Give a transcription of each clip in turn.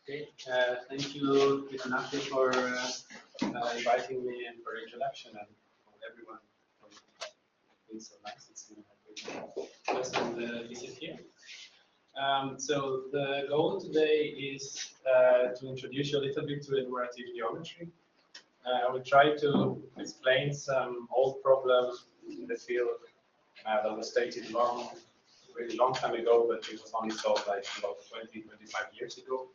Okay, thank you, Ignacio, for inviting me and for the introduction, and for everyone for being so nice. It's been a pleasant visit here. So the goal today is to introduce you a little bit to enumerative geometry. I will try to explain some old problems in the field that was stated really long time ago, but it was only solved like about 20, 25 years ago.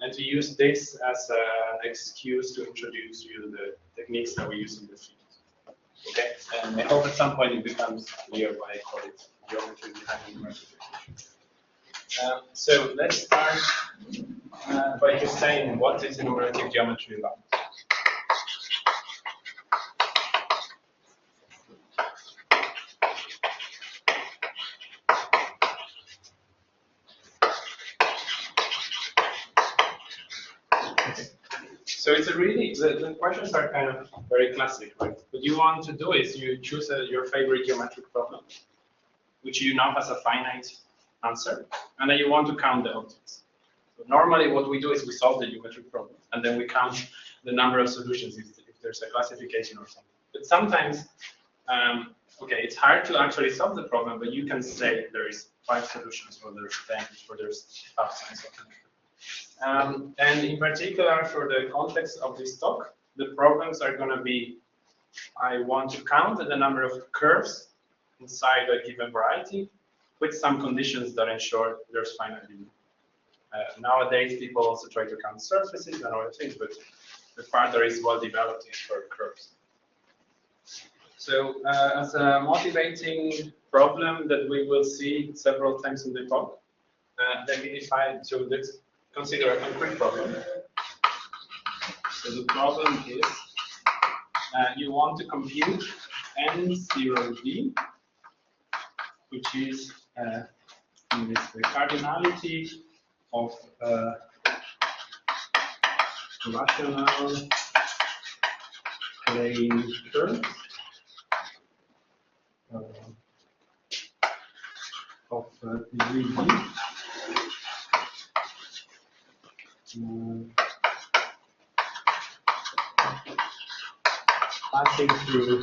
And to use this as an excuse to introduce you the techniques that we use in the field. Okay, and I hope at some point it becomes clear why I call it geometry behind enumerative geometry. So let's start by just saying what is enumerative geometry about. So it's a really, the questions are kind of very classic, right? What you want to do is you choose your favorite geometric problem, which you know has a finite answer, and then you want to count the objects. So normally what we do is we solve the geometric problem, and then we count the number of solutions if there's a classification or something. But sometimes, okay, it's hard to actually solve the problem, but you can say there is 5 solutions, or there's 10, or there's 1,000, something. And in particular, for the context of this talk, the problems are going to be, I want to count the number of curves inside a given variety with some conditions that ensure there's finite limit. Nowadays, people also try to count surfaces and other things, but the part that is well developed is for curves. So as a motivating problem that we will see several times in the talk, let me define, so let's consider a concrete problem. So the problem is you want to compute N0D, which is the cardinality of rational plane curve of degree D. Passing through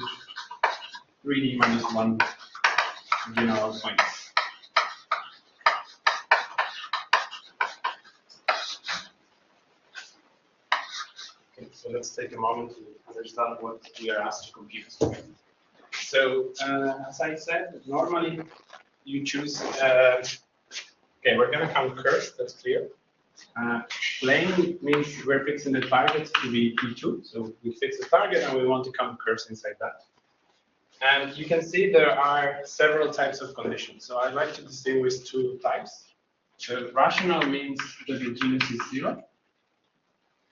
3D minus 1 general points. Okay, so let's take a moment to understand what we are asked to compute. So, as I said, normally you choose, okay, we're going to count curves, that's clear. Plane means we're fixing the target to be P2, so we fix the target and we want to count curves inside that. And you can see there are several types of conditions. So I'd like to distinguish 2 types. So rational means that the genus is 0,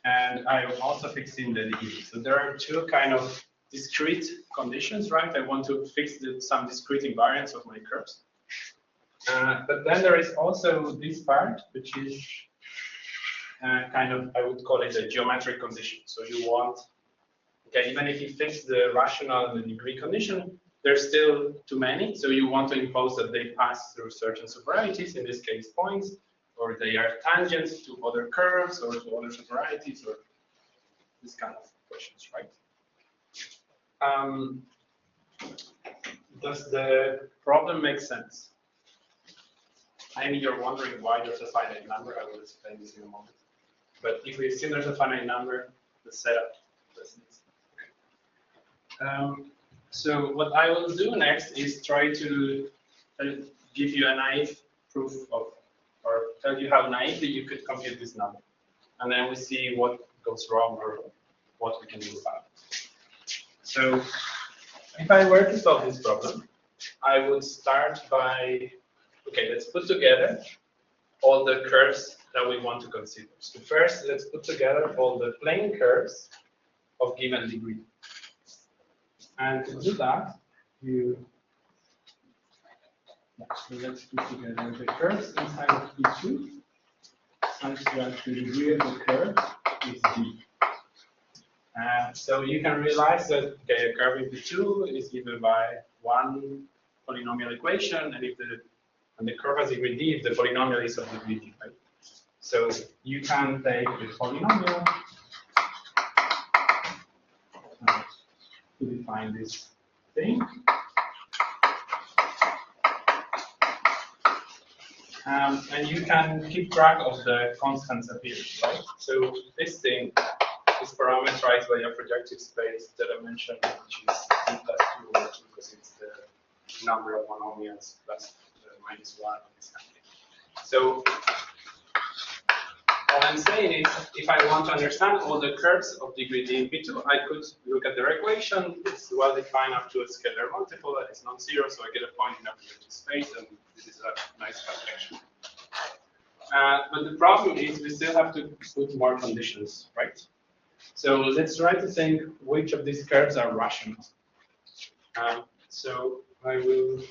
and I'm also fixing the degree. So there are 2 kind of discrete conditions, right? I want to fix some discrete invariants of my curves. But then there is also this part, which is kind of, I would call it a geometric condition. So you want, okay, even if you fix the rational and the degree condition, there's still too many. So you want to impose that they pass through certain varieties, in this case points, or they are tangents to other curves or to other varieties, or this kind of questions, right? Does the problem make sense? I mean, you're wondering why there's a finite number. I will explain this in a moment. But if we assume there's a finite number, the setup doesn't. Okay. So what I will do next is try to give you a naive proof of, or tell you how naively you could compute this number. And then we see what goes wrong or what we can do about it. So if I were to solve this problem, I would start by, okay, let's put together all the curves that we want to consider. So first, let's put together all the plane curves of given degree. And to do that, so let's put together the curves inside of P2 such that the degree of the curve is D. So you can realize that, okay, a curve in P2 is given by one polynomial equation, and if the curve has degree D, if the polynomial is of degree D, right? So you can take the polynomial to define this thing. And you can keep track of the constants appearing, right? So this thing is parameterized by a projective space dimension, which is d plus 2 over 2, because it's the number of monomials plus minus 1 of this kind of thing. So all I'm saying is, if I want to understand all the curves of degree d in P2, I could look at their equation. It's well defined up to a scalar multiple that is non-zero, so I get a point in a projective space, and this is a nice projection. But the problem is we still have to put more conditions, right? So let's try to think which of these curves are rational. So I will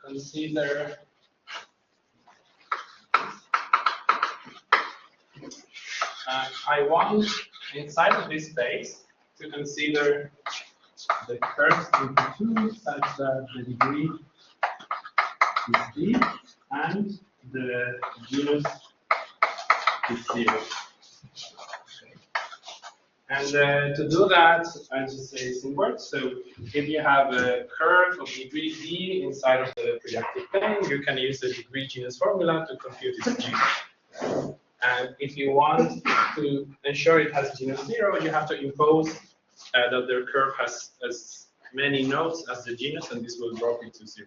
consider I want inside of this space to consider the curves in P2 such that the degree is d and the genus is 0. Okay. And to do that, I just say this in words. So if you have a curve of degree d inside of the projective plane, you can use the degree genus formula to compute its genus. And if you want to ensure it has genus 0, you have to impose that the curve has as many nodes as the genus, and this will drop it to 0.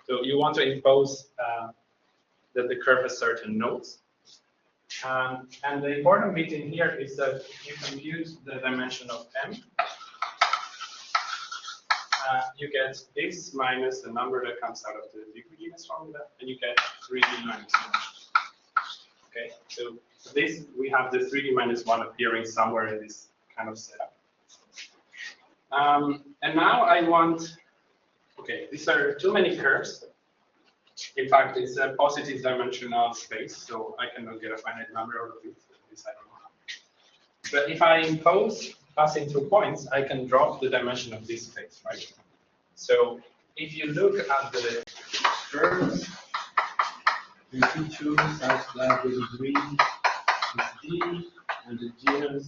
So you want to impose that the curve has certain nodes. And the important bit in here is that you compute the dimension of m. You get this minus the number that comes out of the degree genus formula, and you get 3d minus 1. Okay, so this, we have the 3d minus 1 appearing somewhere in this kind of setup. And now I want, okay, these are too many curves. In fact, it's a positive dimensional space, so I cannot get a finite number out of it. This I don't know how. But if I impose passing through points, I can drop the dimension of this space, right? So if you look at the curves in P2 such that the degree is d and the genus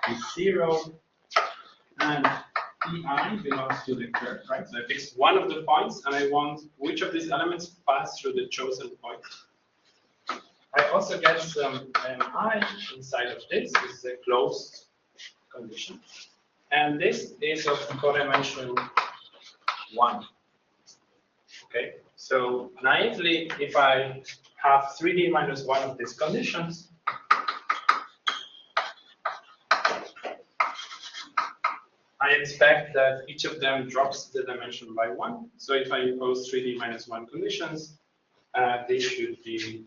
is 0, and pi belongs to the curve, right? So I fix one of the points, and I want which of these elements pass through the chosen point. I also get some mi inside of this. This is a closed condition. And this is of codimension 1. Okay, so naively, if I have 3d minus 1 of these conditions, I expect that each of them drops the dimension by 1. So if I impose 3d minus 1 conditions, this should be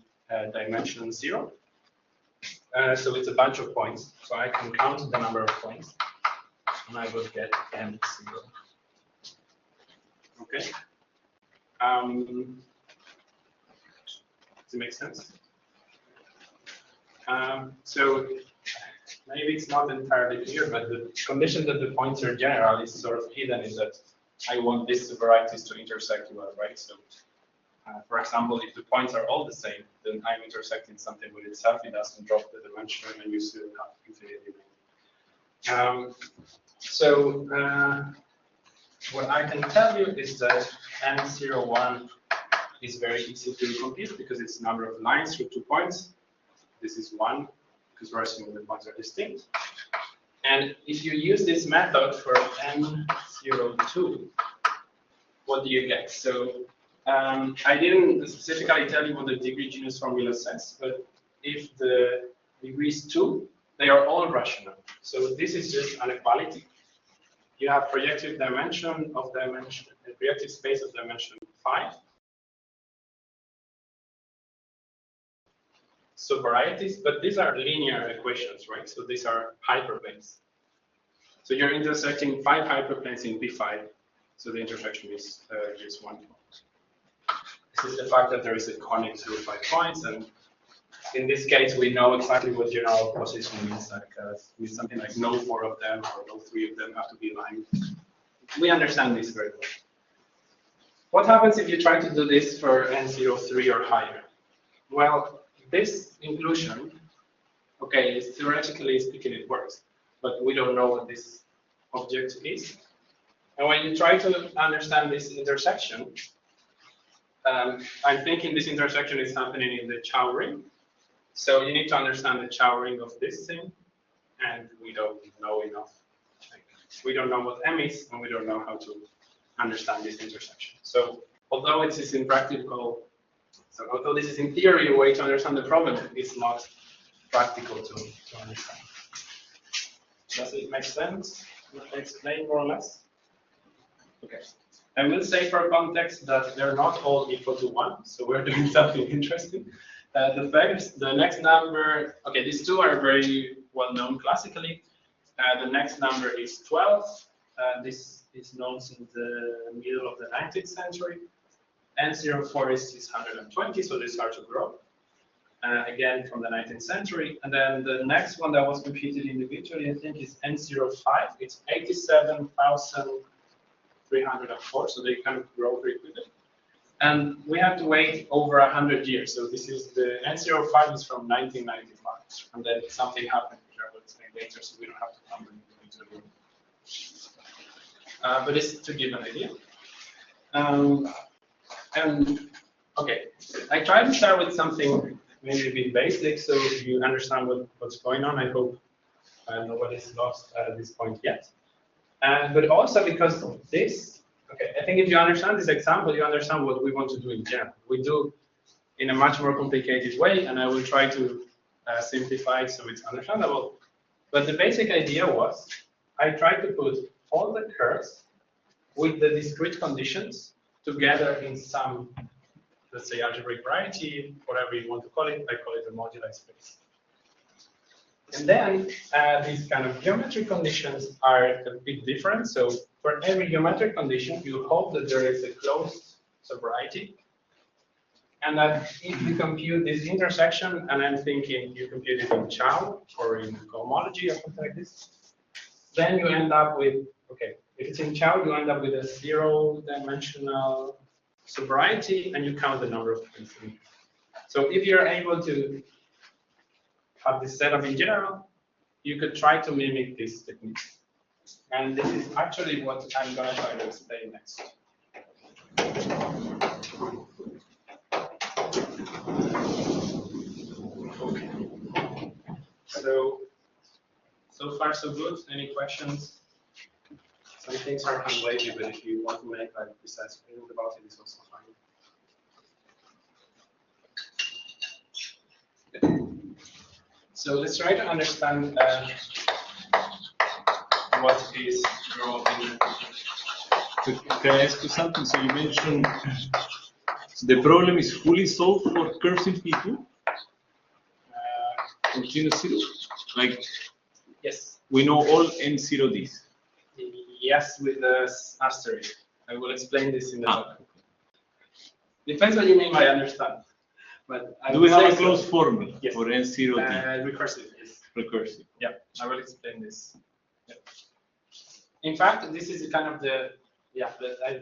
dimension 0. So it's a bunch of points. So I can count the number of points, and I will get m0. Okay. Does it make sense? So maybe it's not entirely clear, but the condition that the points are general is sort of hidden is that I want these varieties to intersect well, right? So, for example, if the points are all the same, then I'm intersecting something with itself. It doesn't drop the dimension, and you still have infinity. What I can tell you is that M01 is very easy to compute because it's the number of lines through 2 points. This is 1, because we're assuming the points are distinct. And if you use this method for M02, what do you get? So I didn't specifically tell you what the degree genus formula says, but if the degree is 2, they are all rational. So this is just an equality. You have projective dimension of dimension, projective space of dimension 5. So varieties, but these are linear equations, right? So these are hyperplanes. So you're intersecting 5 hyperplanes in P5. So the intersection is just 1 point. This is the fact that there is a conic through 5 points, and in this case, we know exactly what general position means. Like means something like no 4 of them or no 3 of them have to be aligned. We understand this very well. What happens if you try to do this for N03 or higher? Well, this inclusion, okay, theoretically speaking, it works, but we don't know what this object is. And when you try to understand this intersection, I'm thinking this intersection is happening in the Chow ring. So you need to understand the Chow ring of this thing, and we don't know enough. We don't know what M is, and we don't know how to understand this intersection. So although it is in practical, so although this is in theory a way to understand the problem, it's not practical to understand. Does it make sense? Can I explain more or less? Okay. I will say for context that they're not all equal to 1, so we're doing something interesting. The next number, okay, these two are very well known classically. The next number is 12. This is known since the middle of the 19th century. N04 is 620, so they start to grow. Again, from the 19th century. And then the next one that was computed individually, I think, is N05. It's 87,304, so they kind of grow very quickly. And we have to wait over 100 years. So this is the N05 is from 1995. And then something happened, which I will explain later, so we don't have to come into the room. But it's to give an idea. And okay, I try to start with something maybe a bit basic, so you understand what's going on. I hope nobody's lost at this point yet. But also because of this, okay, I think if you understand this example, you understand what we want to do in general. We do in a much more complicated way, and I will try to simplify it so it's understandable. But the basic idea was, I tried to put all the curves with the discrete conditions together in some, let's say, algebraic variety, whatever you want to call it. I call it a moduli space. And then these kind of geometric conditions are a bit different. So for every geometric condition, you hope that there is a closed subvariety. And that if you compute this intersection, and I'm thinking you compute it in Chow or in cohomology or something like this, then you end up with, okay, if it's in Chow, you end up with a 0-dimensional subvariety, and you count the number of points. So if you're able to have this setup in general, you could try to mimic this technique. And this is actually what I'm going to try to explain next. Okay. So far so good. Any questions? Some things are hand-wavy, but if you want to make like precise feeling about it, it's also fine. Okay. So let's try to understand what is Gromov-Witten. Can I ask you something? So you mentioned the problem is fully solved for curves in P2? Continuous zero? Like, yes. We know all N0Ds. Yes, with the asterisk. I will explain this in the talk. Depends what you mean by understand. But do we have a closed formula for N0D? Recursive, yes. Recursive. Yeah, I will explain this. Yeah. In fact, this is kind of the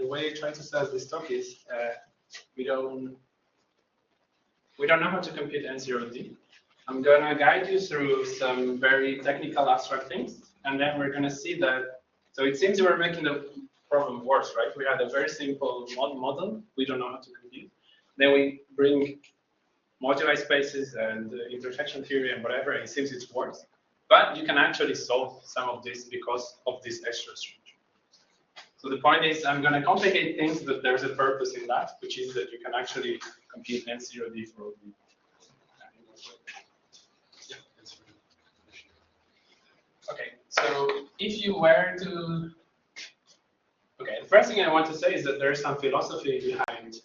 way I try to start this talk is we don't know how to compute N0D. I'm gonna guide you through some very technical abstract things, and then we're gonna see that. So it seems we're making the problem worse, right? We had a very simple model. We don't know how to compute. Then we bring moduli spaces and intersection theory and whatever, and it seems it's worse. But you can actually solve some of this because of this extra structure. So the point is, I'm going to complicate things, but there's a purpose in that, which is that you can actually compute N0D for all the. Okay, so if you were to, okay, the first thing I want to say is that there is some philosophy behind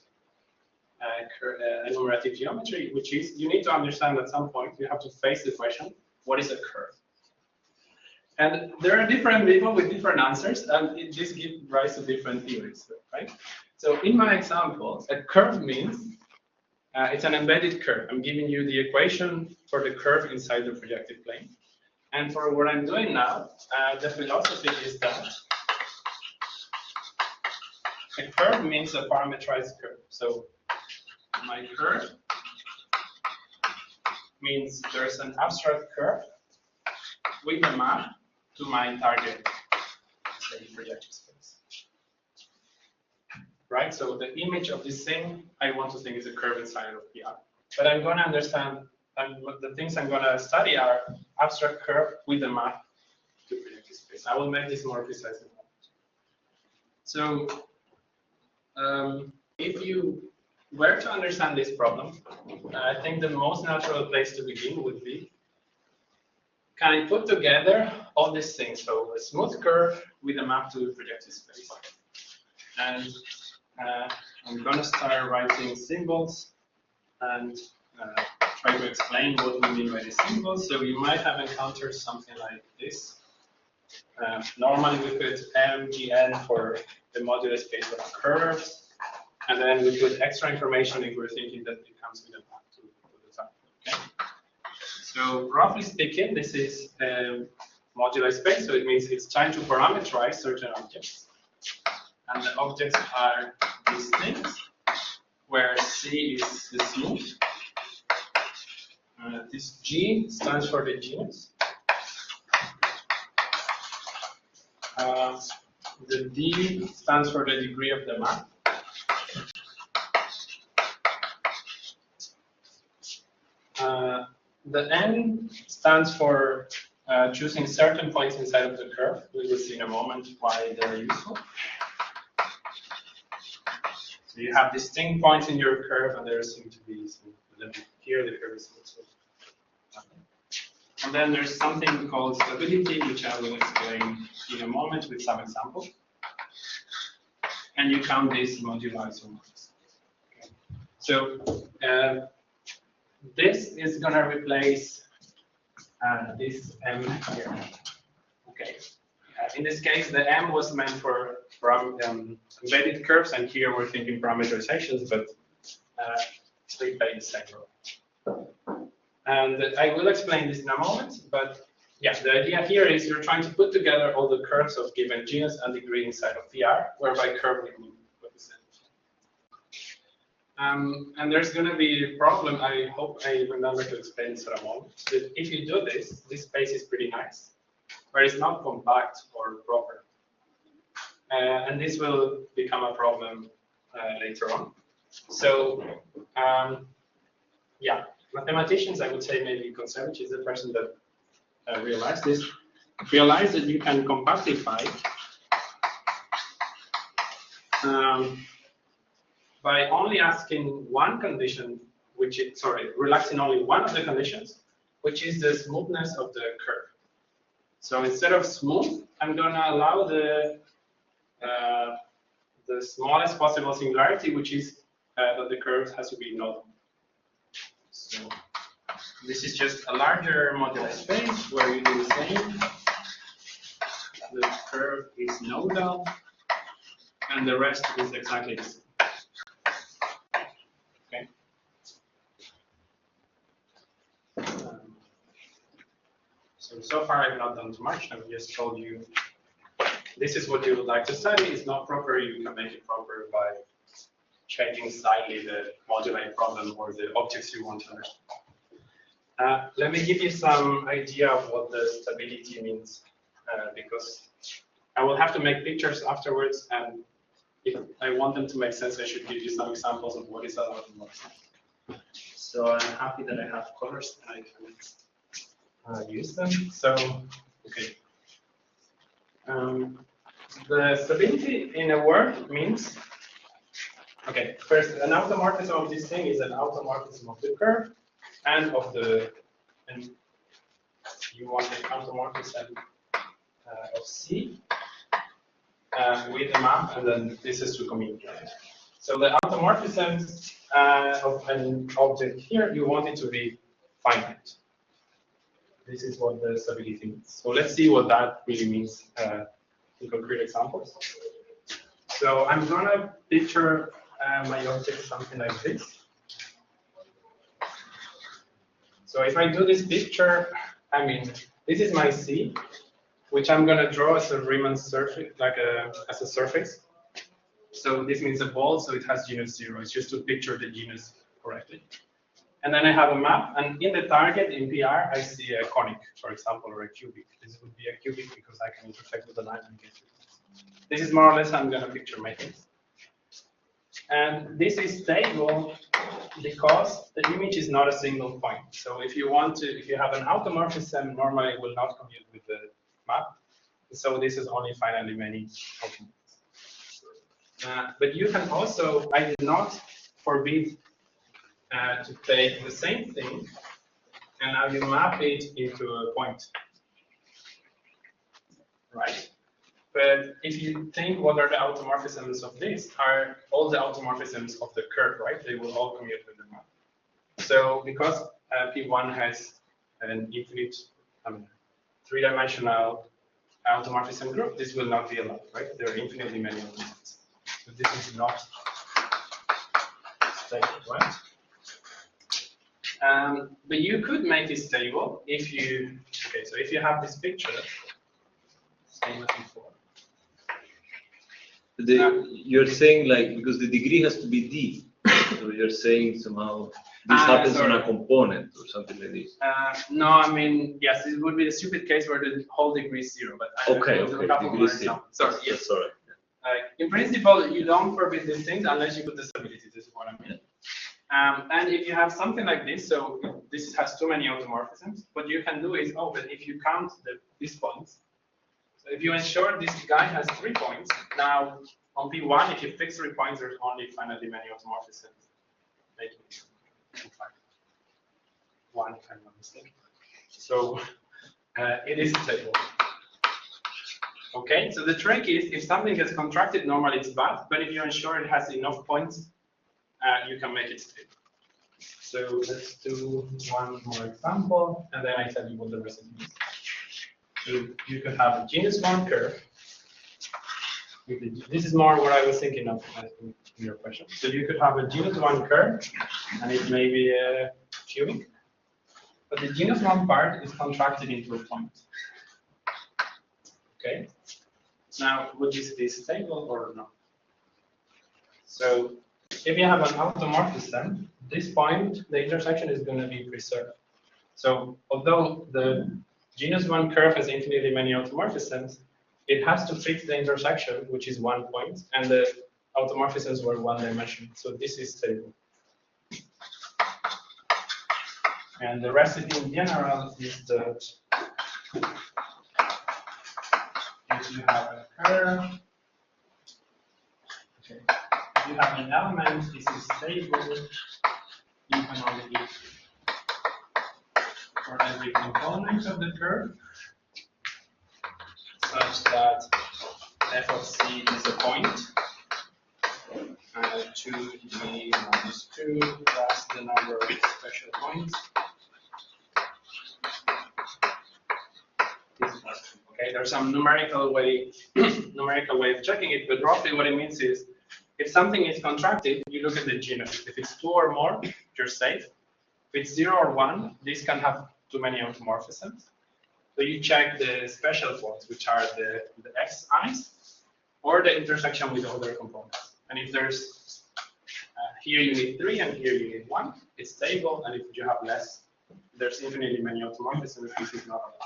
enumerative geometry, which is you need to understand at some point you have to face the question, what is a curve? And there are different people with different answers, and this gives rise to different theories, right? So in my example, a curve means it's an embedded curve. I'm giving you the equation for the curve inside the projective plane. And for what I'm doing now, the philosophy is that a curve means a parametrized curve. So my curve means there's an abstract curve with a map to my target, say, projective space. Right? So the image of this thing, I want to think is a curve inside of PR. But I'm going to understand, the things I'm going to study are abstract curve with a map to projective space. I will make this more precise in a moment. So if you were to understand this problem, I think the most natural place to begin would be, can I put together all these things? So a smooth curve with a map to projective space. And I'm going to start writing symbols and try to explain what we mean by these symbols. So you might have encountered something like this. Normally we put MGN for the modular space of curves. And then we put extra information if we're thinking that it comes with a map to the top. Okay? So roughly speaking, this is modular space. So it means it's trying to parameterize certain objects. And the objects are these things, where C is the smooth. This G stands for the genus. The D stands for the degree of the map. The N stands for choosing certain points inside of the curve. We will see in a moment why they're useful. So you have distinct points in your curve, and there seem to be some. Here the curve is also. And then there's something called stability, which I will explain in a moment with some examples. And you count these moduli so much. Okay. So this is going to replace this M here. Okay. In this case, the M was meant for embedded curves, and here we're thinking parameterizations, but they play the same role. And I will explain this in a moment, but yeah, the idea here is you're trying to put together all the curves of given genus and degree inside of PR, whereby curve we mean what is it. And there's going to be a problem. I hope I remember to explain this in a moment. That if you do this, this space is pretty nice, but it's not compact or proper. And this will become a problem later on. So, yeah, mathematicians, I would say maybe Kontsevich is the person that realized this. Realize that you can compactify by only asking one condition, which is, relaxing only one of the conditions, which is the smoothness of the curve. So instead of smooth, I'm going to allow the smallest possible singularity, which is that the curve has to be nodal. So this is just a larger modular space where you do the same. The curve is nodal, and the rest is exactly the same. Okay. So far I've not done too much. I've just told you this is what you would like to study. It's not proper. You can make it proper by changing slightly the moduli problem or the objects you want to understand. Let me give you some idea of what the stability means, because I will have to make pictures afterwards, and if I want them to make sense, I should give you some examples of what is allowed and what is not. So I'm happy that I have colors and I can use them. So, okay. The stability in a word means, okay, first, an automorphism of this thing is an automorphism of the curve and of the, and you want the automorphism of C with a map, and then this is to communicate. So the automorphism of an object here, you want it to be finite. This is what the stability means. So let's see what that really means in concrete examples. So I'm going to picture my object something like this. So if I do this picture, I mean, this is my C, which I'm going to draw as a Riemann surface, like as a surface. So this means a ball, so it has genus 0. It's just to picture the genus correctly. And then I have a map, and in the target, in PR, I see a conic, for example, or a cubic. This would be a cubic because I can intersect with the line and get it. This is more or less how I'm going to picture my things. And this is stable because the image is not a single point. So if you want to, if you have an automorphism, normally it will not commute with the map. So this is only finitely many automorphisms. But you can also, I did not forbid to take the same thing, and now you map it into a point, right? But if you think what are the automorphisms of this, are all the automorphisms of the curve, right? They will all commute with the map. So because P1 has an infinite, three-dimensional automorphism group, this will not be allowed, right? There are infinitely many automorphisms. So this is not stable, right? But you could make it stable if you, okay, so if you have this picture, same as before. You're saying like, because the degree has to be D, so you're saying somehow this happens on a component or something like this. No, I mean, yes, it would be a stupid case where the whole degree is 0, but I okay, a couple more examples. Sorry, yes. Sorry. In principle, you don't forbid these things unless you put the stability, this is what I mean. And if you have something like this, so this has too many automorphisms, what you can do is, oh, but if you count these points, so if you ensure this guy has 3 points, now on P1, if you fix 3 points, there's only finitely many automorphisms. Making it 1, if I'm not mistaken. So it is stable. Okay, so the trick is, if something gets contracted, normally it's bad, but if you ensure it has enough points, you can make it stable. So let's do one more example, and then I tell you what the recipe is. So you could have a genus 1 curve. This is more what I was thinking of in your question. So you could have a genus 1 curve, and it may be a cubic, but the genus 1 part is contracted into a point. Okay. Now, would this be stable or not? So if you have an automorphism, this point, the intersection is going to be preserved. So although the genus 1 curve has infinitely many automorphisms, it has to fix the intersection, which is 1 point, and the automorphisms were 1 dimension. So this is stable. And the recipe in general is that if you have a curve, okay, if you have an element, this is stable, you can only give for every component of the curve, such that f of c is a point, 2d minus 2 plus the number of special points. Okay, there's some numerical way of checking it, but roughly what it means is, if something is contracted, you look at the genus. If it's 2 or more, you're safe. If it's 0 or 1, this can have too many automorphisms. So you check the special points, which are the xi's, or the intersection with other components. And if there's, here you need 3 and here you need 1, it's stable. And if you have less, there's infinitely many automorphisms, this is not allowed.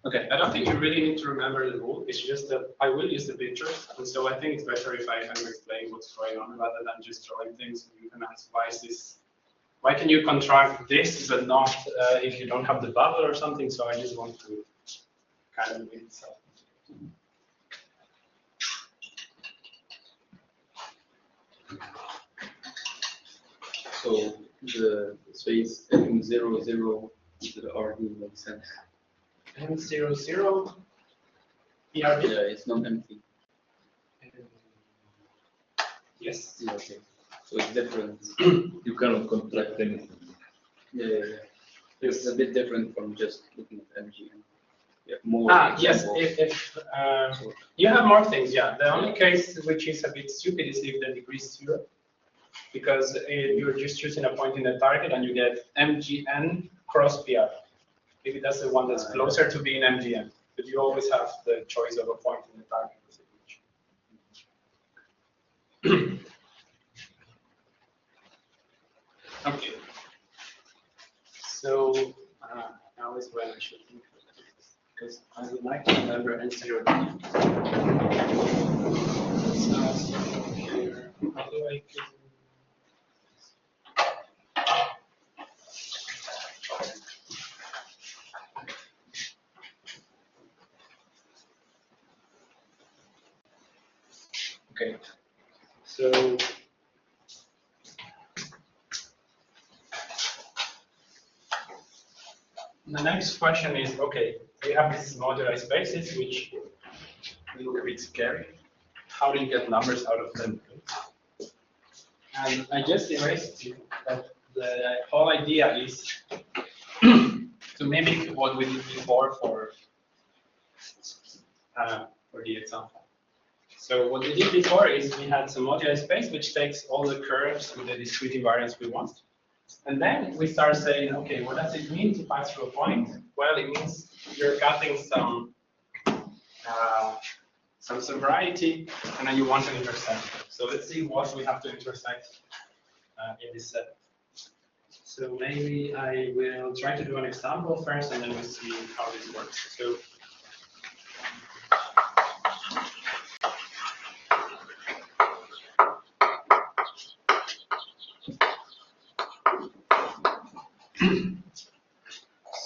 Okay, I don't think you really need to remember the rule. It's just that I will use the pictures, and so I think it's better if I kind of explain what's going on rather than just drawing things. You can ask, why is this? Why can you contract this but not if you don't have the bubble or something? So I just want to kind of make it self. So the space M00 to the RD makes sense. M00 PRD? Yeah, it's not empty. Yes. Yeah, okay. So it's different. You cannot contract anything. Yeah. It's a bit different from just looking at MGM. You have more yes, examples. if you have more things, yeah. The only case which is a bit stupid is if the degree is 0, because you're just choosing a point in the target and you get MGN cross PR. Maybe that's the one that's closer to being MGN, but you always have the choice of a point in the target. Okay. So now is when I should think of this, because I would like to remember answer your question. Here. How do I get Okay, so the next question is, okay, we have these moduli spaces which look a bit scary. How do you get numbers out of them? And I just erased it, but the whole idea is to mimic what we did before for the example. So what we did before is we had some moduli space which takes all the curves with the discrete invariance we want. And then we start saying, okay, what does it mean to pass through a point? Well, it means you're cutting some variety, and then you want to intersect. So let's see what we have to intersect in this setup. So maybe I will try to do an example first, and then we'll see how this works. So.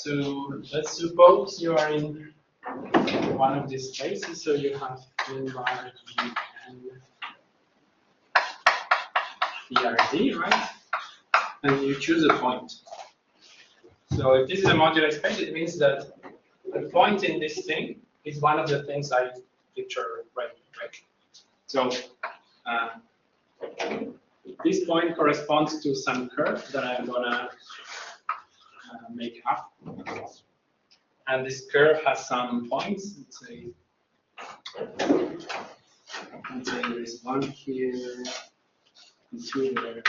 So let's suppose you are in one of these spaces, so you have n bar g and PRD, right? And you choose a point. So if this is a modular space, it means that the point in this thing is one of the things I picture right? So this point corresponds to some curve that I'm gonna make up. And this curve has some points. Let's say there is one here and two there.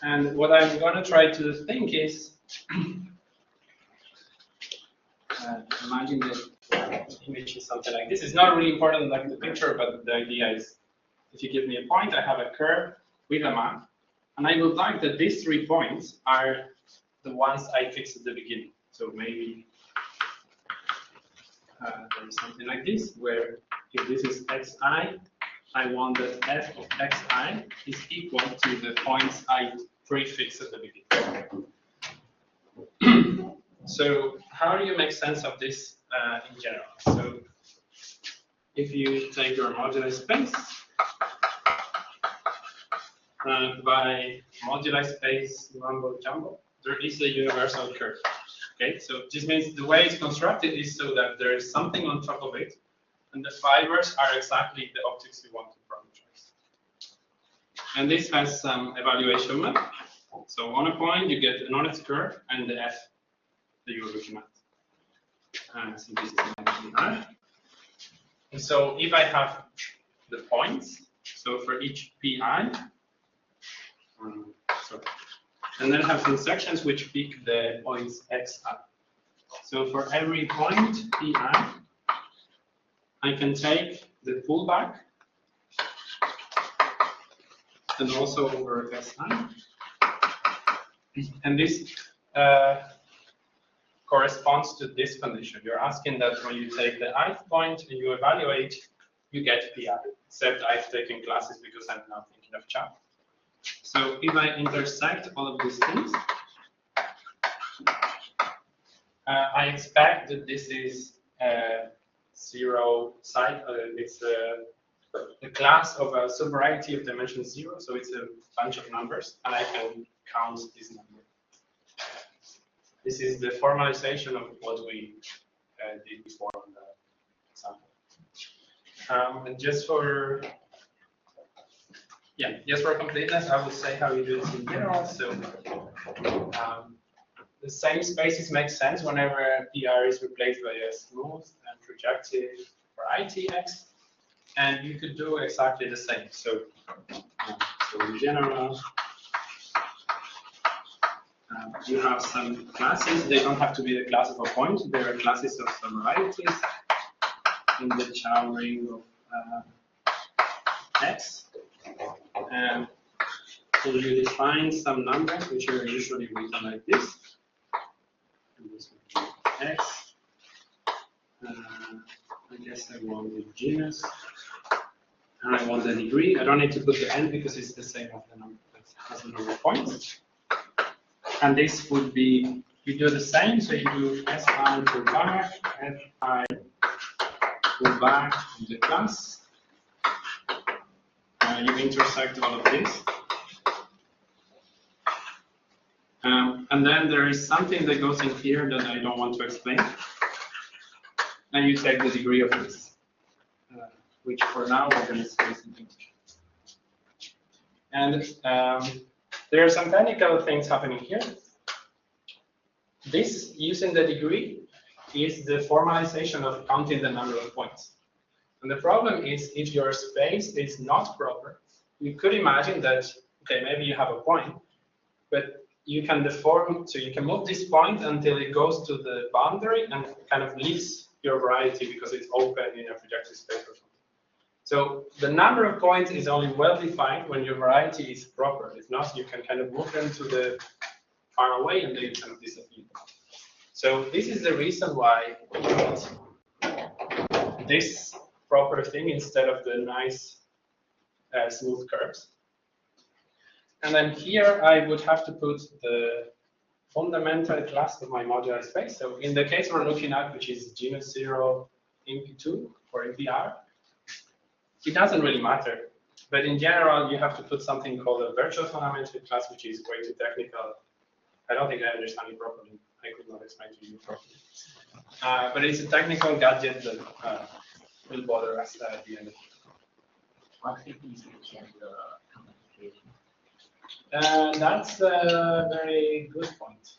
And what I'm going to try to think is imagine that image is something like this. It's not really important like the picture, but the idea is if you give me a point, I have a curve with a map. And I would like that these 3 points are the ones I fixed at the beginning. So maybe there is something like this, where if this is xi, I want that f of xi is equal to the points I prefix at the beginning. So how do you make sense of this in general? So if you take your modular space, by moduli space mumbo jumbo, there is a universal curve. Okay, so this means the way it's constructed is so that there is something on top of it, and the fibers are exactly the objects you want to parameterize. And this has some evaluation map. So on a point, you get an honest curve and the f that you're looking at. So this is R. And so if I have the points, so for each pi, and then have some sections which pick the points x up. So for every point pi, I can take the pullback and also over si. And this corresponds to this condition. You're asking that when you take the ith point and you evaluate, you get pi, except I've taken classes because I'm now thinking of Chow. So if I intersect all of these things, I expect that this is zero side. It's the class of a subvariety of dimension 0, so it's a bunch of numbers, and I can count this number. This is the formalization of what we did before on the example. And just for completeness, I will say how you do this in general. So the same spaces make sense whenever PR is replaced by a smooth and projective variety X, and you could do exactly the same. So, so in general, you have some classes. They don't have to be the class of a point. They are classes of some varieties in the Chow ring of X. And so you define some numbers which are usually written like this. And this would be x. I guess I want the genus. And I want the degree. I don't need to put the n because it's the same of the number as the number of points. And this would be, you do the same, so you do si to back, fi to back of the class. You intersect all of this. And then there is something that goes in here that I don't want to explain. And you take the degree of this, which for now we're going to say something. And there are some technical things happening here. This, using the degree, is the formalization of counting the number of points. And the problem is, if your space is not proper, you could imagine that, okay, maybe you have a point, but you can deform, so you can move this point until it goes to the boundary and kind of leaves your variety because it's open in a projective space or something. So the number of points is only well defined when your variety is proper. If not, you can kind of move them to the far away and they kind of disappear. So this is the reason why we want this proper thing instead of the nice smooth curves. And then here I would have to put the fundamental class of my modular space. So in the case we're looking at, which is genus 0 MP2 or MPR, it doesn't really matter. But in general, you have to put something called a virtual fundamental class, which is way too technical. I don't think I understand it properly. I could not explain to you properly. But it's a technical gadget that will bother us at the end of it. What if you change the complication? That's a very good point.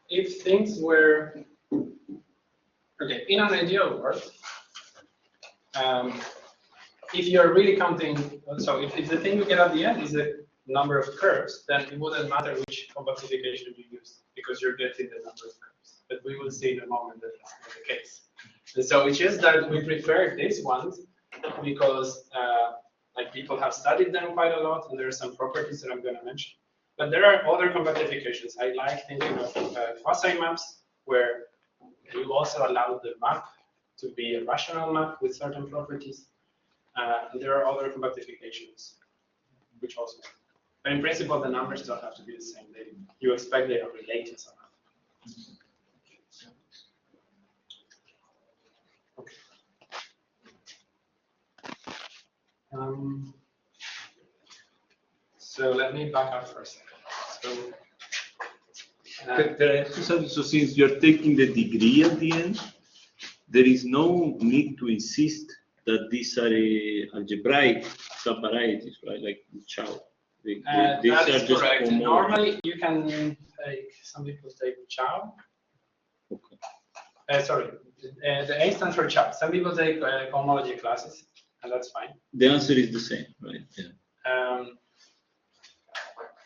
If things were, okay, in an ideal world, if you're really counting, so if the thing you get at the end is the number of curves, then it wouldn't matter which compactification you use because you're getting the number of curves. But we will see in a moment that that's not the case. And so it's just that we prefer these ones because like people have studied them quite a lot, and there are some properties that I'm going to mention. But there are other compactifications. I like thinking of quasi maps where you also allow the map to be a rational map with certain properties. And there are other compactifications, which also. But in principle, the numbers don't have to be the same. You expect they are related somehow. Okay. So let me back up for a second. So, Can I ask you something? So since you're taking the degree at the end, there is no need to insist that these are algebraic subvarieties, right? Like chow. These that are is just correct. homology. Normally, you can take, some people take chow. Okay. Sorry, the A stands for chow. Some people take homology classes, and that's fine. The answer is the same, right? Yeah.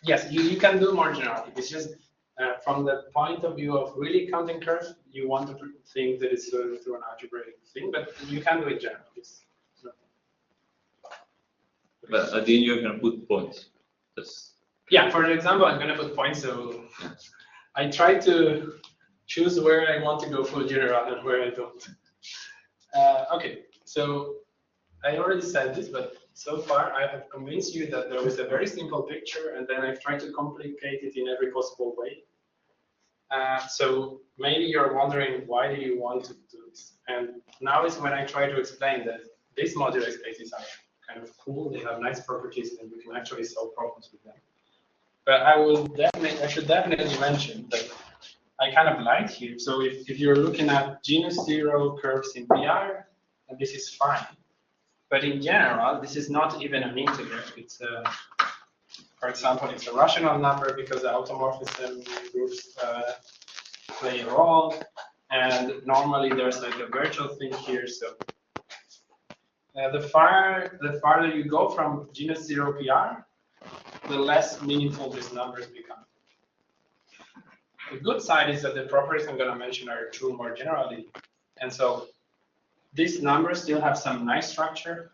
Yes, you can do more generality. It's just from the point of view of really counting curves, you want to think that it's through an algebraic thing, but you can do it generally. But at the end, you're going to put points. Yeah, for example, I'm going to put points. So I try to choose where I want to go full general and where I don't. Okay, so I already said this, but so far I have convinced you that there is a very simple picture, and then I've tried to complicate it in every possible way. So maybe you're wondering, why do you want to do this? And now is when I try to explain that these modular spaces are kind of cool. They have nice properties, and you can actually solve problems with them. But I should definitely mention that I kind of lied here. So if you're looking at genus 0 curves in PR, and this is fine. But in general, this is not even an integer. It's for example, it's a rational number because the automorphism groups play a role. And normally there's like a virtual thing here. So the farther you go from genus 0 PR, the less meaningful these numbers become. The good side is that the properties I'm going to mention are true more generally. And so these numbers still have some nice structure,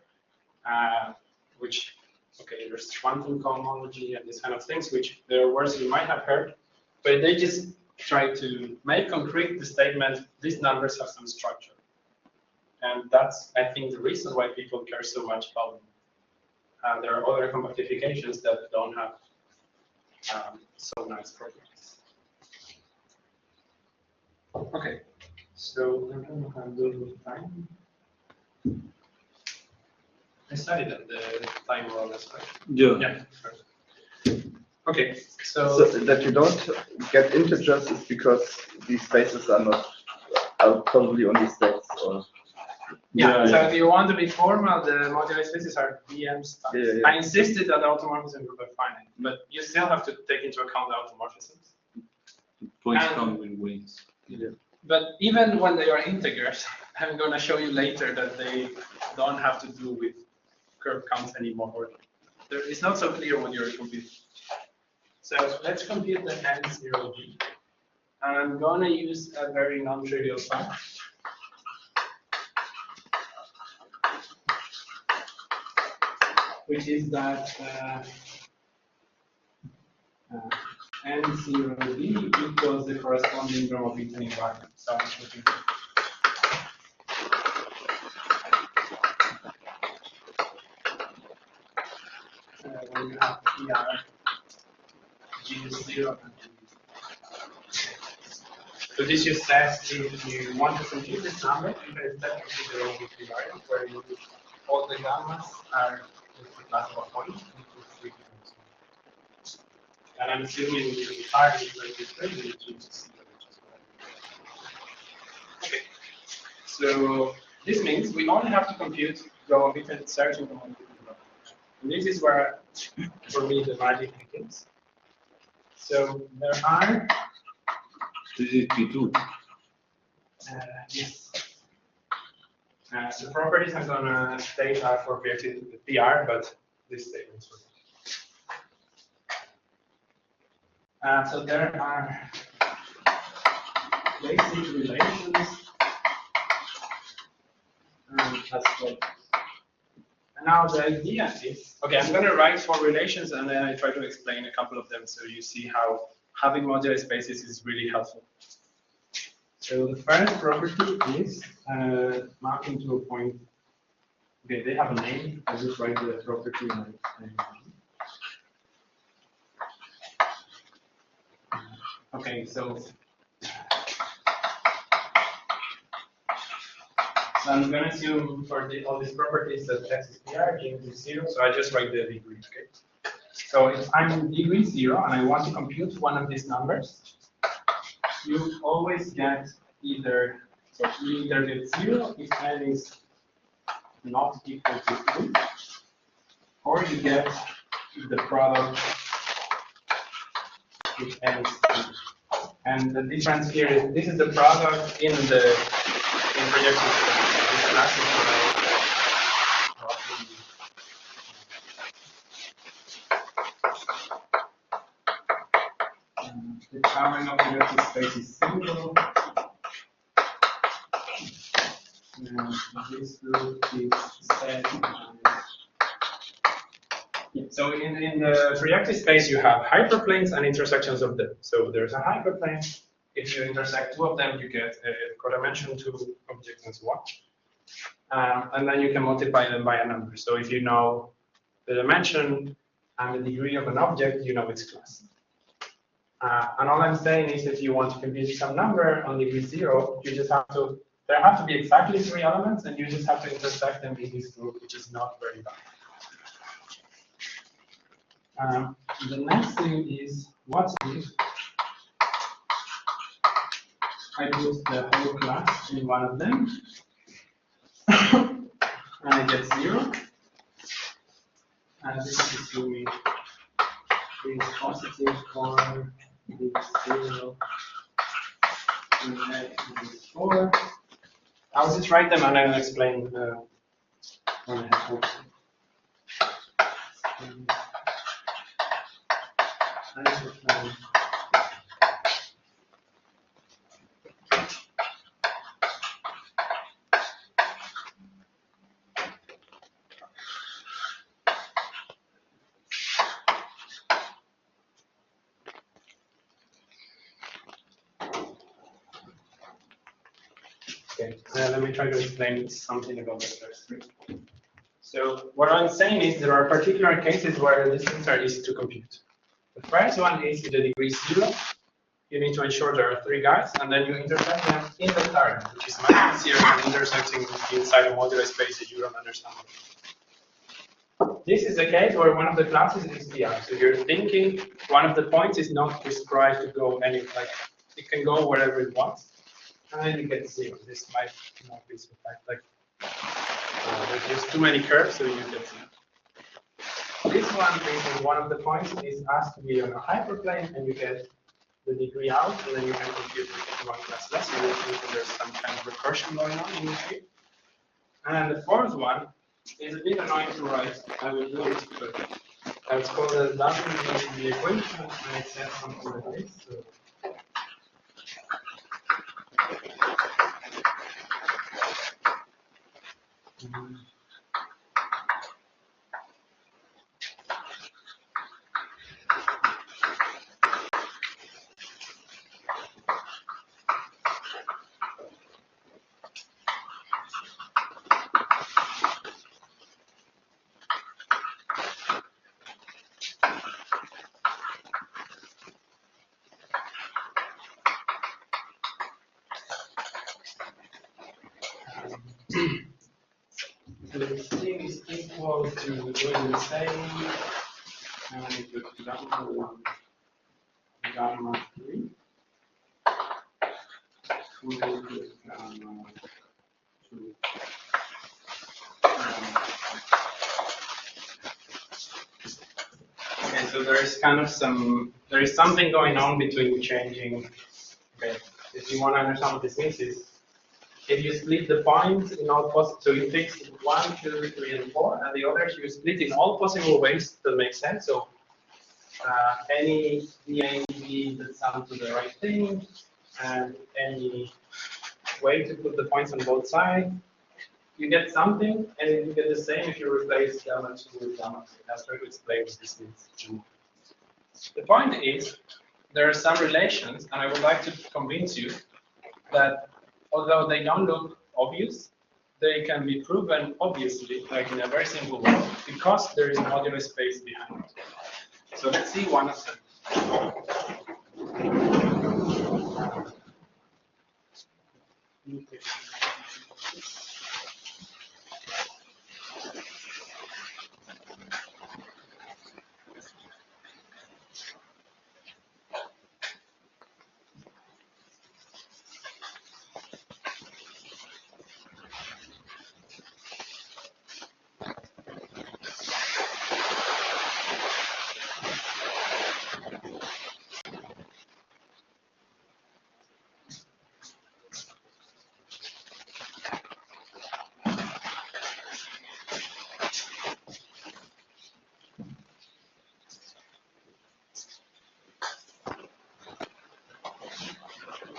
which, okay, there's quantum cohomology and these kind of things, which there are words you might have heard, but they just try to make concrete the statement, these numbers have some structure. And that's, I think, the reason why people care so much about them. There are other compactifications that don't have so nice properties. Okay, so I don't know how I'm doing with time. I studied at the time more or less, right? Yeah. Yeah. Okay, so that you don't get integers is because these spaces are probably only sets, or yeah, so if you want to be formal, the moduli spaces are DM stuff. Yeah. I insisted that the automorphism would be finite, but you still have to take into account the automorphisms. Points And- come in ways. Yeah. But even when they are integers, I'm going to show you later that they don't have to do with curve counts anymore. It's not so clear when you're computing. So let's compute the N0B. And I'm going to use a very non-trivial fact. Which is that N0B equals the corresponding Gromov-Witten invariant. So I'm looking when you have PR, G is 0 and G is 0. So this just says if you want to compute this number, you can instead compute the Gromov-Witten invariant, where all the gammas are with the class of a point. And I'm assuming the entire is like this way, which is okay. So this means we only have to compute Gromov-Witten search and Gromov-Witten. And this is where, for me, the magic begins. So there are. This is P2. Yes. The properties I'm gonna state are for PR, but this statement is for so there are basic relations as well. And now the idea is, okay, I'm going to write for relations and then I try to explain a couple of them so you see how having modular spaces is really helpful. So the first property is mapping to a point. Okay, they have a name. I just write the property and okay, so I'm going to assume for all these properties that x is PR, g is 0, so I just write the degree, okay? So if I'm in degree 0 and I want to compute one of these numbers, you always get either, so you either get 0 if n is not equal to 2, or you get the product if n is 2. And the difference here is this is the product in projection space. This class is the covering of projection space is single. And this group is set. So in the projective space, you have hyperplanes and intersections of them. So there's a hyperplane. If you intersect two of them, you get a codimension to object and so on. And then you can multiply them by a number. So if you know the dimension and the degree of an object, you know its class. And all I'm saying is if you want to compute some number on degree 0, you just have to, there have to be exactly 3 elements, and you just have to intersect them in this group, which is not very bad. The next thing is, what if I put the whole class in one of them, and I get 0, and this is assuming is positive for the 0 and x is 4. I'll just write them and I'll explain when I have hopes. Okay, let me try to explain something about the first three. So what I'm saying is there are particular cases where the distance are easy to compute. The first one is if the degree is 0. You need to ensure there are 3 guys, and then you intersect them in the target, which is much easier than intersecting inside a modular space that you don't understand. This is the case where one of the classes is BI. So you're thinking one of the points is not prescribed to go anywhere. It can go wherever it wants, and then you get 0. This might not be specified. There's just too many curves, so you get 0. This one is one of the points is asked to be on a hyperplane, and you get the degree out, and then you can compute with 1 class less. So you think that there's some kind of recursion going on in here. And the fourth one is a bit annoying to write. I will do it, but it's called the Leuven equation, and it says something like this. So, this thing is equal to doing the same, and it would gamma 3. Gamma 2. Okay, so there is kind of something going on between changing. Okay, if you want to understand what this means is, if you split the points in all possible, so you fix 1, 2, 3, and 4, and the others you split in all possible ways that make sense. So any A and B that sum to the right thing, and any way to put the points on both sides, you get something, and you get the same if you replace gamma 2 with gamma 3. I'll try to explain what this means. The point is, there are some relations, and I would like to convince you that although they don't look obvious, they can be proven obviously, like in a very simple way, because there is a modular space behind it. So let's see one of them.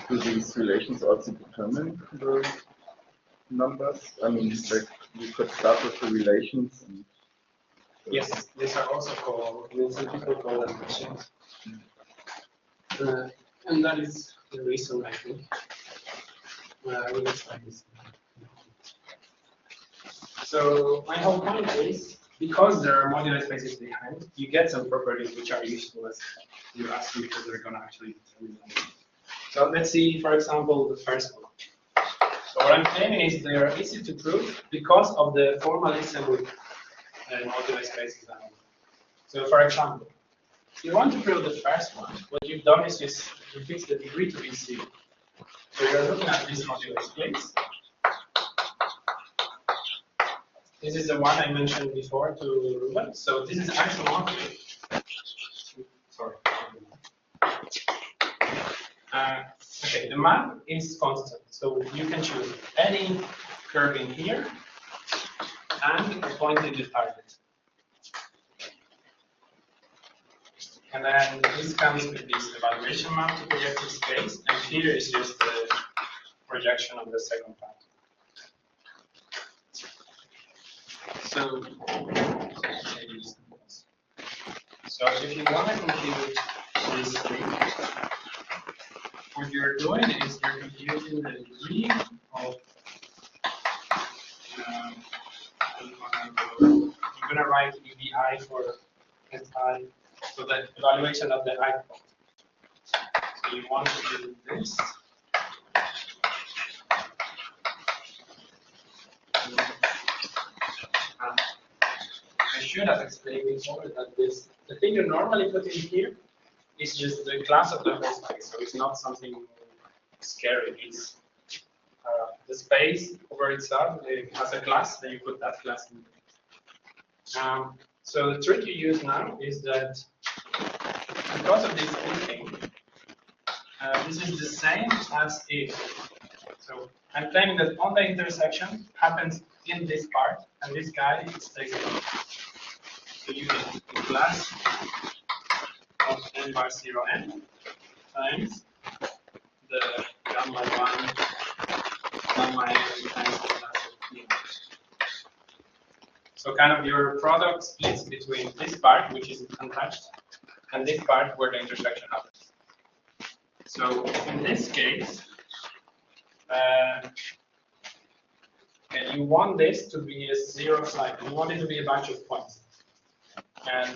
Do these relations also determine the numbers? I mean, like you could start with the relations. And Yes, these are also called, some people call them machines. And that is the reason, I think. We will try this. So my whole point is, because there are modular spaces behind, you get some properties which are useful as you ask because they're going to actually determine them. So let's see, for example, the first one. So what I'm claiming is they are easy to prove because of the formalism with modular spaces. So for example, if you want to prove the first one, what you've done is you fix the degree to be 0. So you're looking at this modular space. This is the one I mentioned before to Leuven. So this is axiomatic. Sorry. Okay, the map is constant, so you can choose any curve in here and a point in the target. And then this comes with this evaluation map to projective space, and here is just the projection of the second part. So if you want to compute this thing, what you're doing is you're computing the degree of write EBI for SI, so the evaluation of the I point. So you want to do this. I should have explained before that the thing you normally put in here is just the class of the whole space, so it's not something scary. It's the space over itself has a class, then you put that class in there. So the trick you use now is that because of this thinking, this is the same as if. So I'm claiming that on the intersection happens in this part, and this guy is taken. So you get the class of n bar 0 n times the gamma 1 gamma n times the class of p. So kind of your product splits between this part, which is untouched, and this part where the intersection happens. So in this case, you want this to be a zero side. You want it to be a bunch of points. And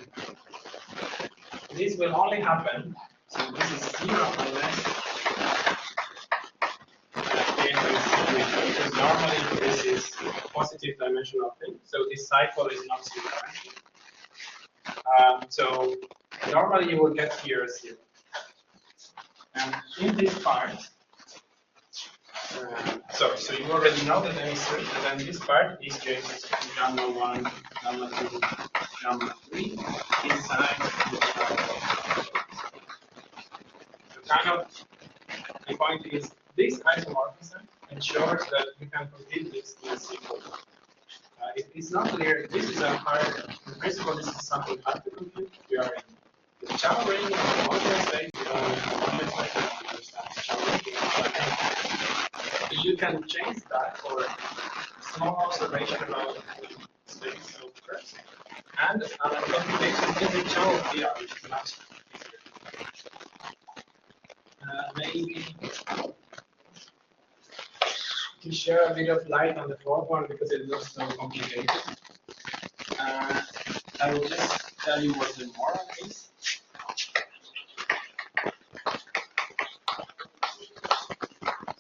this will only happen, so this is 0 unless because normally this is a positive dimensional thing, so this cycle is not zero dimensional. So normally you will get here a 0. And in this part, so you already know that n is 3, and then this part is just gamma 1, gamma 2, gamma 3 inside the part. So kind of the point is this isomorphism ensures that you can compute this in a sequel. If it's not clear, this is a hard, in principle, this is something hard to compute. We are in the channel ring, the modular space, we don't understand the channel ring. So you can change that for small observation about the space of curves. And computation in the channel VR, which is much easier. Maybe to share a bit of light on the fourth one because it looks so complicated. I will just tell you what the moral is.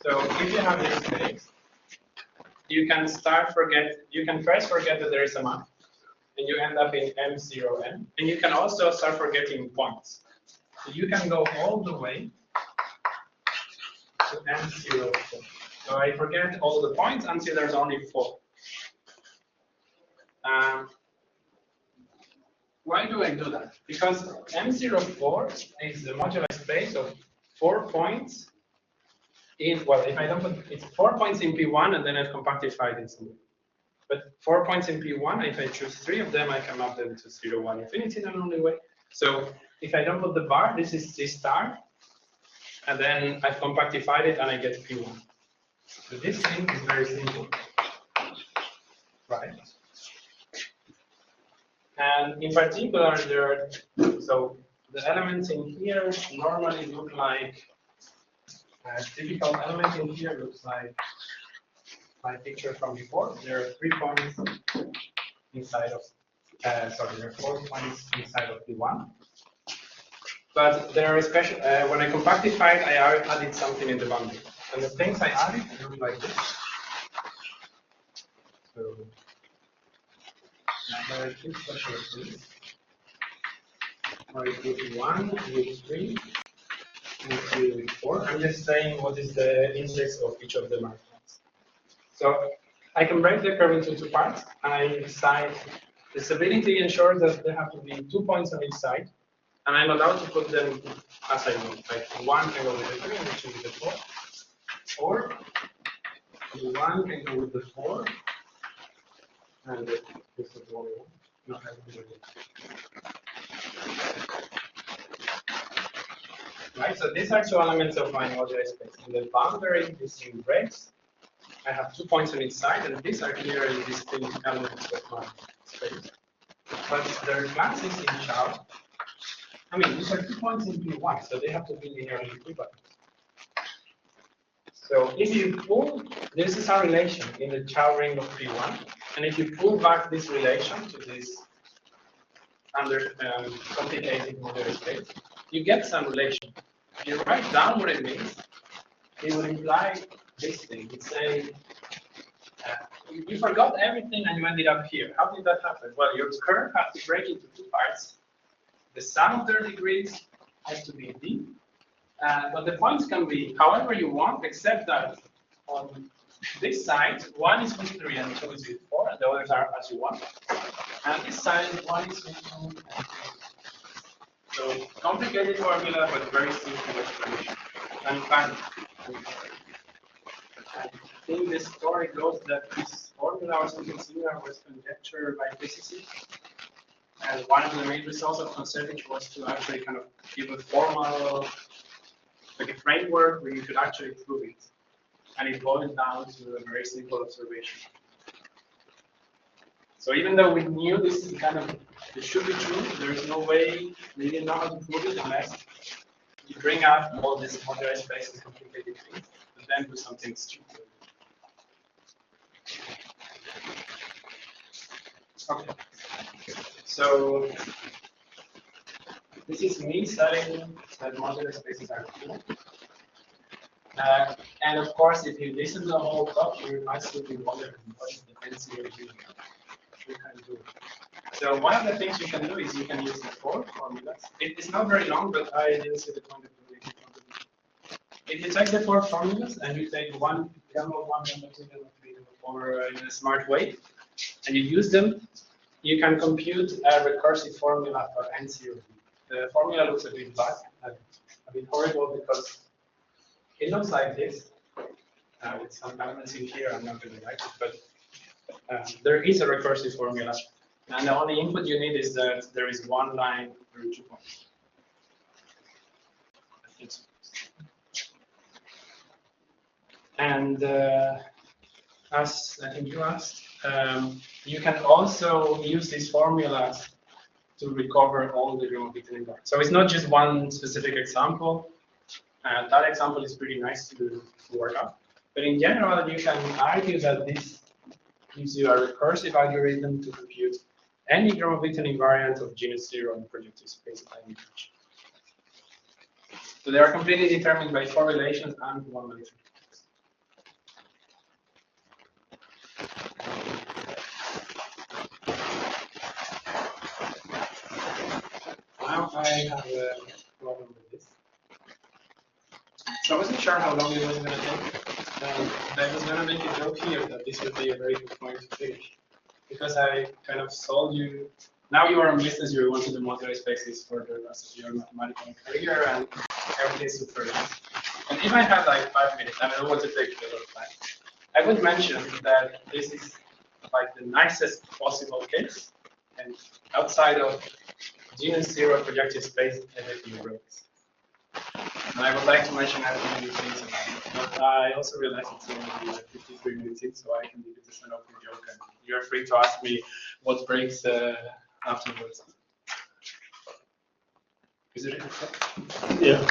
So if you have this space, you can first forget that there is a map, and you end up in M0n, and you can also start forgetting points. So you can go all the way to M04. So I forget all the points until there's only 4. Why do I do that? Because M04 is the modular space of 4 points in, well, if I don't put, it's 4 points in P1 and then I've compactified it somewhere. But 4 points in P1, if I choose 3 of them, I can map them to 0, 1, infinity in an only way. So if I don't put the bar, this is C star, and then I've compactified it and I get P1. So this thing is very simple, right? And in particular, so the elements in here normally look like a typical element in here looks like my picture from before. There are 3 points inside of, there are 4 points inside of P1. But there are special, when I compactified, I added something in the boundary. And the things I added look like this. So there are 2 special things. I put 1 with 3, and 3 with 4. I'm just saying what is the index of each of the markers. So I can break the curve into 2 parts, and I decide the stability ensures that there have to be 2 points on each side, and I'm allowed to put them as I want. Like 1 can go with the 3 and 2 with the 4. Or 1 can go with the 4, and this is the only one. No, I have to do it. Right, so these are 2 elements of my modular space. In the boundary, this in breaks. I have 2 points on each side, and these are clearly distinct elements of my space. But their classes in Chow, I mean, these are 2 points in P1, so they have to be linearly equivalent. So if you pull, this is our relation in the Chow ring of P1, and if you pull back this relation to this under complicated moduli space, you get some relation. If you write down what it means, it would imply this thing. It's say you forgot everything and you ended up here. How did that happen? Well, your curve has to break into two parts. The sum of their degrees has to be d, but the points can be however you want, except that on this side, 1 is with 3 and 2 is with 4, and the others are as you want. And this side, 1 is with 2 and 3. So complicated formula, but very simple explanation. And finally, I think the story goes that this formula or something similar was conjectured by physicists. And one of the main results of conservation was to actually kind of give a formal, like a framework where you could actually prove it. And it boils down to a very simple observation. So even though we knew this is kind of, it should be true, there is no way we didn't know how to prove it unless you bring up all this moduli space and complicated things, and then do something stupid. Okay. So this is me saying that modular spaces are cool. And of course, if you listen to the whole talk, you might still be wondering what is the fancy of doing. You can do. So one of the things you can do is you can use the 4 formulas. It's not very long, but I didn't see the point of doing it. If you take the 4 formulas and you take one, gamma 1, gamma 2, gamma 3, gamma 4 in a smart way, and you use them, you can compute a recursive formula for N0. The formula looks a bit bad, a bit horrible, because it looks like this. With some elements in here, I'm not going to write it, but there is a recursive formula. And the only input you need is that there is one line through 2 points. I think so. And as I think you asked, you can also use these formulas to recover all the Gromov-Witten invariants. So it's not just one specific example. That example is pretty nice to work out. But in general, you can argue that this gives you a recursive algorithm to compute any Gromov-Witten invariant of genus 0 in projective space by definition. So they are completely determined by 4 relations and 1 matrix. Now I have a problem with this. So I wasn't sure how long it was going to take. I was going to make a joke here that this would be a very good point to finish. Because I kind of sold you, now you are on business, you want to do moduli spaces for the rest of your mathematical career, and everything is super nice. And if I had like 5 minutes, I don't want to take a lot of time, I would mention that this is like the nicest possible case, and outside of genus 0 projective space, everything works. And I would like to mention many things about it, but I also realize it's only like 53 minutes in, so I can leave it as an open joke, and you're free to ask me what breaks afterwards. Is it? Yeah.